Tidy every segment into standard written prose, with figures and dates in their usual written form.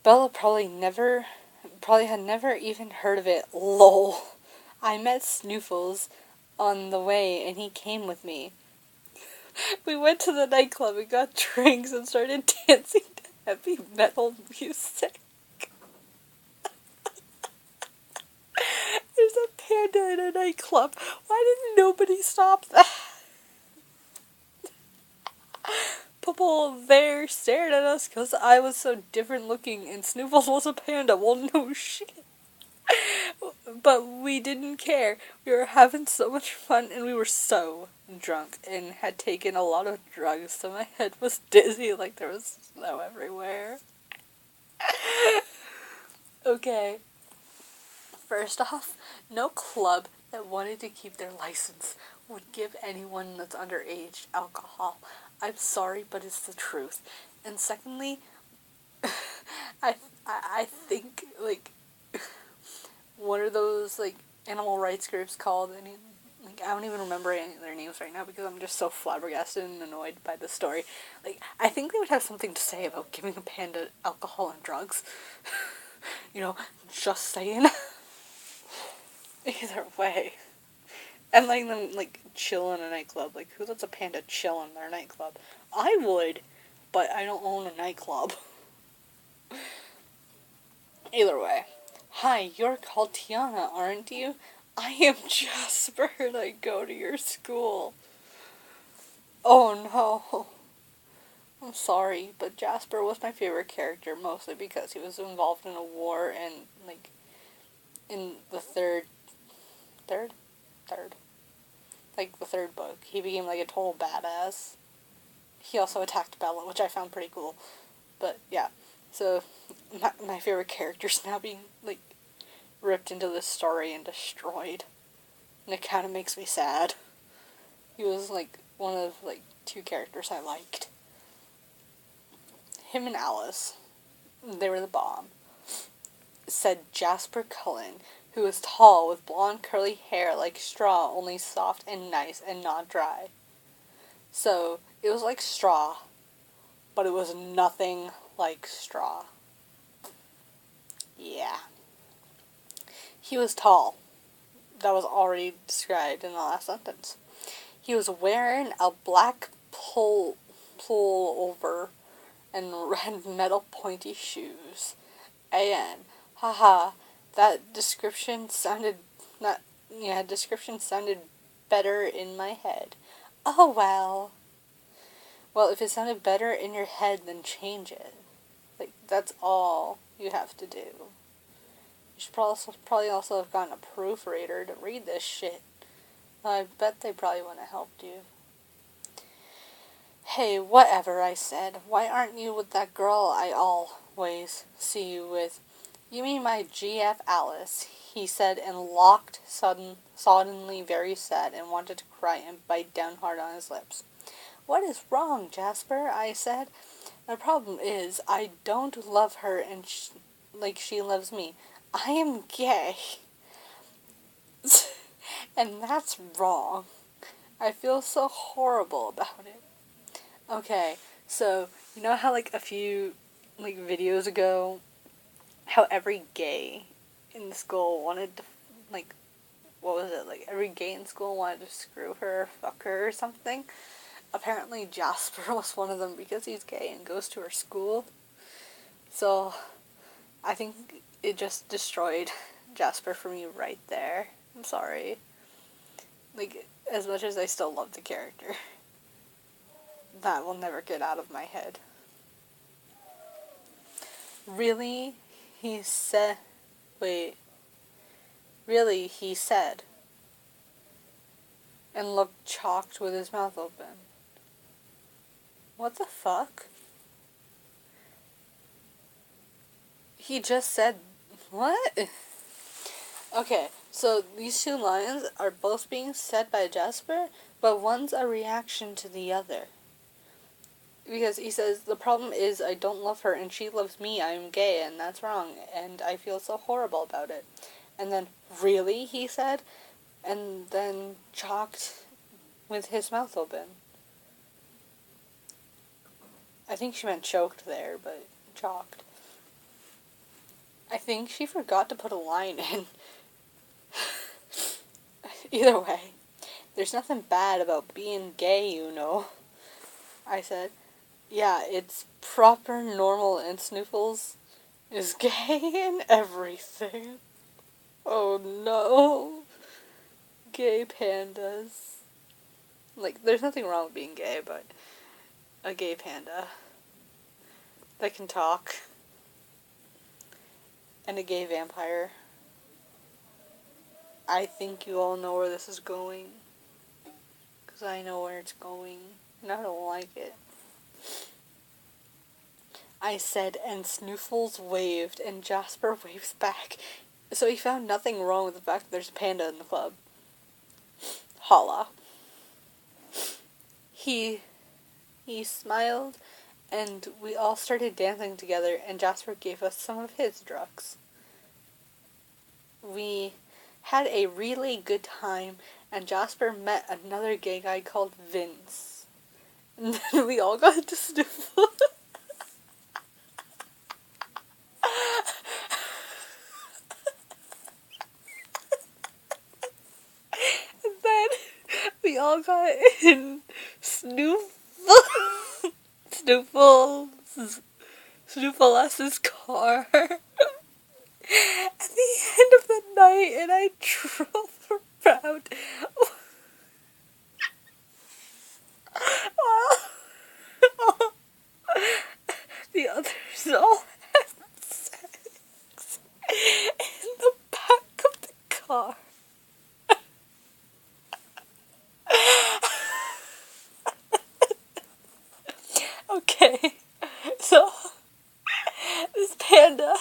Bella probably had never even heard of it. Lol. I met Snoofles on the way and he came with me. We went to the nightclub and got drinks and started dancing to heavy metal music. There's a panda in a nightclub. Why didn't nobody stop that? People there stared at us because I was so different looking and Snoofles was a panda. Well, no shit. But we didn't care. We were having so much fun and we were so drunk and had taken a lot of drugs, so my head was dizzy like there was snow everywhere. Okay. First off, no club that wanted to keep their license would give anyone that's underage alcohol. I'm sorry, but it's the truth. And secondly, I think, like, what are those, like, animal rights groups called? I don't even remember any of their names right now because I'm just so flabbergasted and annoyed by the story. Like, I think they would have something to say about giving a panda alcohol and drugs. Just saying. Either way. And letting them, like, chill in a nightclub. Like, who lets a panda chill in their nightclub? I would, but I don't own a nightclub. Either way. Hi, you're called Tiana, aren't you? I am Jasper and I go to your school. Oh no. I'm sorry, but Jasper was my favorite character, mostly because he was involved in a war and, like, in the third, like, the third book, he became, like, a total badass. He also attacked Bella, which I found pretty cool. But, yeah. So, my favorite character's now being, like, ripped into this story and destroyed. And it kind of makes me sad. He was, like, one of, like, 2 characters I liked. Him and Alice. They were the bomb. Said Jasper Cullen, who was tall with blonde curly hair like straw, only soft and nice and not dry. So, it was like straw, but it was nothing like straw. Yeah. He was tall. That was already described in the last sentence. He was wearing a black pullover and red metal pointy shoes. And, haha, that description sounded better in my head. Oh well. Well, if it sounded better in your head, then change it. Like, that's all you have to do. You should probably also have gotten a proofreader to read this shit. I bet they probably wouldn't have helped you. Hey, whatever, I said. Why aren't you with that girl I always see you with? You mean my GF Alice, he said, and looked suddenly very sad and wanted to cry and bite down hard on his lips. What is wrong, Jasper? I said. The problem is, I don't love her and like she loves me. I am gay. And that's wrong. I feel so horrible about it. Okay, so, you know how, like, a few, like, videos ago, how every gay in school wanted to, like, what was it, like, every gay in school wanted to screw her or fuck her or something? Apparently Jasper was one of them because he's gay and goes to her school. So, I think it just destroyed Jasper for me right there. I'm sorry. Like, as much as I still love the character, that will never get out of my head. Really? He said... Wait. Really, he said. And looked shocked with his mouth open. What the fuck? He just said... What? Okay, so these 2 lines are both being said by Jasper, but one's a reaction to the other. Because he says, the problem is I don't love her and she loves me, I'm gay and that's wrong, and I feel so horrible about it. And then, really, he said, and then chalked with his mouth open. I think she meant choked there, but chalked. I think she forgot to put a line in. Either way, there's nothing bad about being gay, you know. I said, yeah, it's proper, normal, and Snoofles is gay and everything. Oh no. Gay pandas. Like, there's nothing wrong with being gay, but a gay panda that can talk. And a gay vampire. I think you all know where this is going. Because I know where it's going. And I don't like it. I said, and Snoofles waved, and Jasper waves back. So he found nothing wrong with the fact that there's a panda in the club. Holla. He smiled, and we all started dancing together, and Jasper gave us some of his drugs. We had a really good time, and Jasper met another gay guy called Vince. And then we all got to sniffle. And then we all got in Snoofles's car at the end of the night, and I drove around while the others all had sex in the back of the car. Okay, so this panda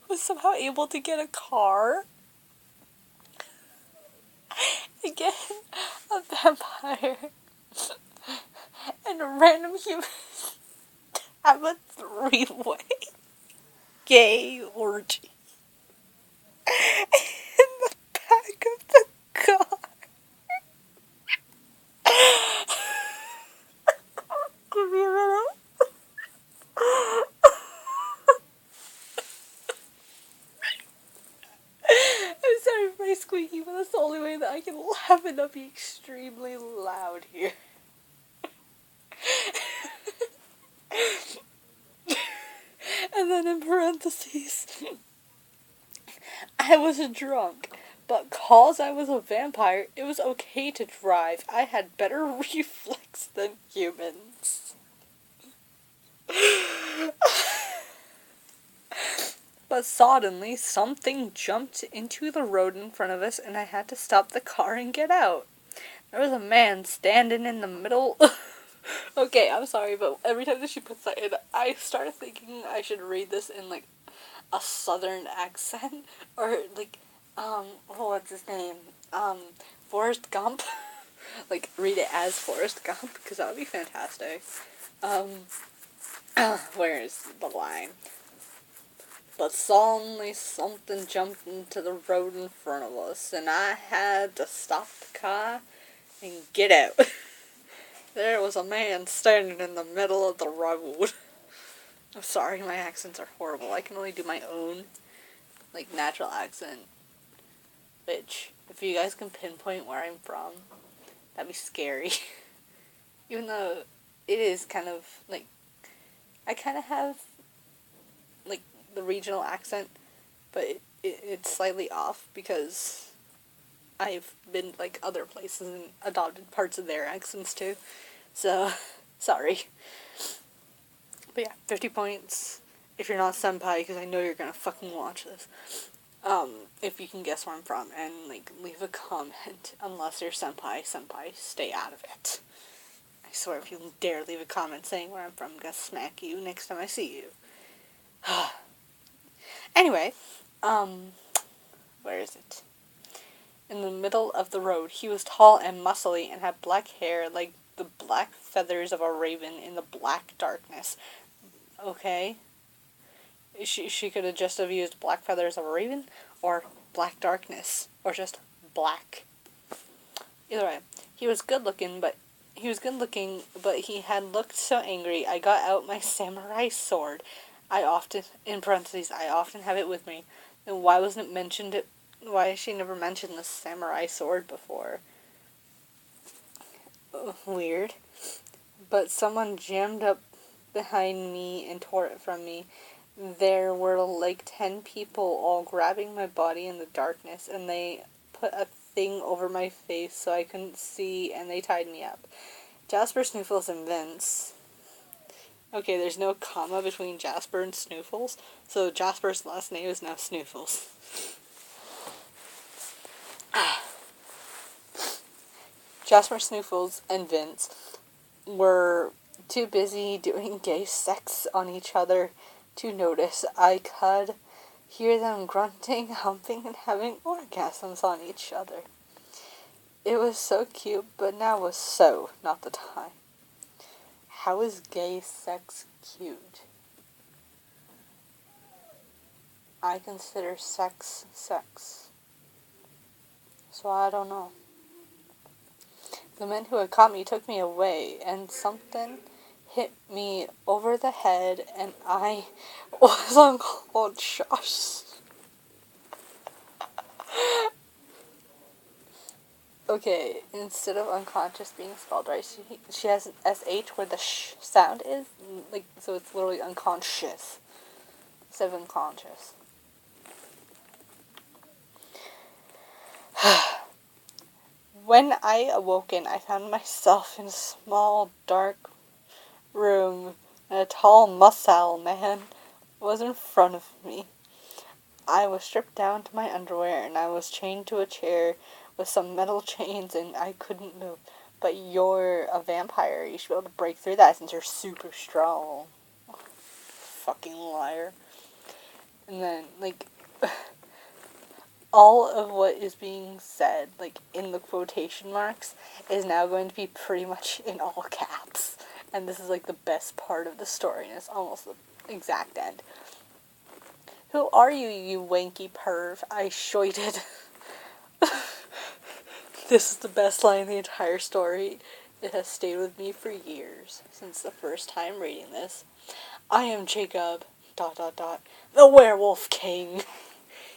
was somehow able to get a car. Again, a vampire and a random human have a three-way gay orgy in the back of the car. Give me a minute. I'm sorry for my squeaky, but that's the only way that I can laugh and not be extremely loud here. And then in parentheses, I was drunk, but cause I was a vampire, it was okay to drive. I had better reflex than humans. But suddenly, something jumped into the road in front of us, and I had to stop the car and get out. There was a man standing in the middle. Okay, I'm sorry, but every time that she puts that in, I start thinking I should read this in, like, a southern accent. Or, like, what's his name? Forrest Gump. Like, read it as Forrest Gump, because that would be fantastic. Where's the line? But suddenly something jumped into the road in front of us, and I had to stop the car and get out. There was a man standing in the middle of the road. I'm sorry, my accents are horrible. I can only do my own, like, natural accent. Which, if you guys can pinpoint where I'm from, that'd be scary. Even though it is kind of, like, I kind of have, like, the regional accent, but it's slightly off because I've been, like, other places and adopted parts of their accents too. So, sorry. But yeah, 50 points if you're not senpai, because I know you're gonna fucking watch this. If you can guess where I'm from, and, like, leave a comment. Unless you're senpai, stay out of it. I swear, if you dare leave a comment saying where I'm from, I'm gonna smack you next time I see you. Anyway, where is it? In the middle of the road, he was tall and muscly and had black hair like the black feathers of a raven in the black darkness. Okay. She could have just have used black feathers of a raven, or black darkness, or just black. Either way, he was good looking, but he had looked so angry. I got out my samurai sword. I often have it with me. And why wasn't it mentioned? Why has she never mentioned the samurai sword before? Weird. But someone jammed up behind me and tore it from me. There were like 10 people all grabbing my body in the darkness, and they put a thing over my face so I couldn't see, and they tied me up. Jasper, Snoofles, and Vince. Okay, there's no comma between Jasper and Snoofles, so Jasper's last name is now Snoofles. Jasper, Snoofles, and Vince were too busy doing gay sex on each other to notice. I could hear them grunting, humping, and having orgasms on each other. It was so cute, but now was so not the time. How is gay sex cute? I consider sex sex. So I don't know. The men who had caught me took me away, and something hit me over the head, and I was unconscious. Okay, instead of unconscious being spelled right, she has an SH where the sh sound is, like, so it's literally unconscious instead of unconscious. When I awoken, I found myself in a small, dark room, and a tall, muscle man was in front of me. I was stripped down to my underwear, and I was chained to a chair with some metal chains, and I couldn't move. But you're a vampire. You should be able to break through that since you're super strong. Fucking liar. And then, like, all of what is being said, like, in the quotation marks, is now going to be pretty much in all caps. And this is, like, the best part of the story, and it's almost the exact end. Who are you, you wanky perv? I shoited. This is the best line in the entire story. It has stayed with me for years, since the first time reading this. I am Jacob, ... the Werewolf King,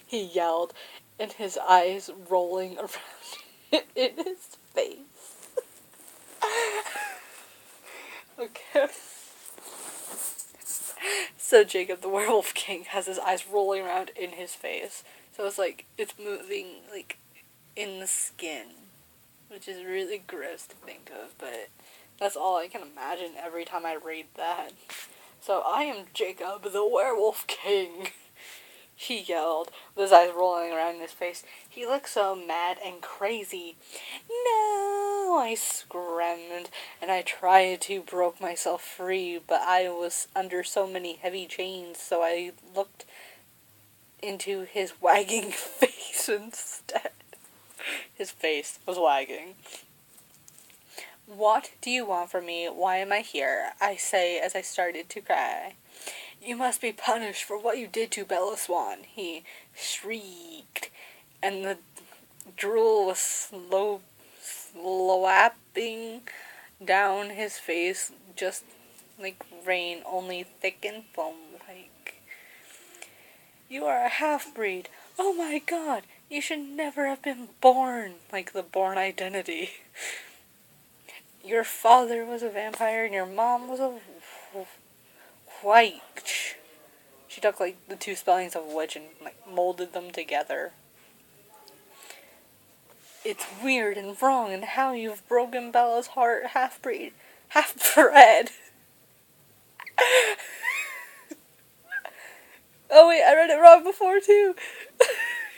he yelled, and his eyes rolling around in his face. Okay. So Jacob, the Werewolf King, has his eyes rolling around in his face. So it's like, it's moving, like, in the skin, which is really gross to think of, but that's all I can imagine every time I read that. So I am Jacob, the Werewolf King, he yelled, with his eyes rolling around in his face. He looked so mad and crazy. No, I screamed, and I tried to break myself free, but I was under so many heavy chains, so I looked into his wagging face instead. His face was wagging. What do you want from me? Why am I here? I say as I started to cry. You must be punished for what you did to Bella Swan, he shrieked, and the drool was slapping down his face just like rain, only thick and foam-like. You are a half-breed. Oh my god, you should never have been born, like the Born Identity. Your father was a vampire and your mom was a witch. She took, like, the two spellings of witch and, like, molded them together. It's weird and wrong and how you've broken Bella's heart, half-breed, half-bred. Oh wait, I read it wrong before too.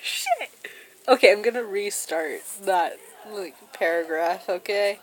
Shit. Okay, I'm gonna restart that, like, paragraph, okay?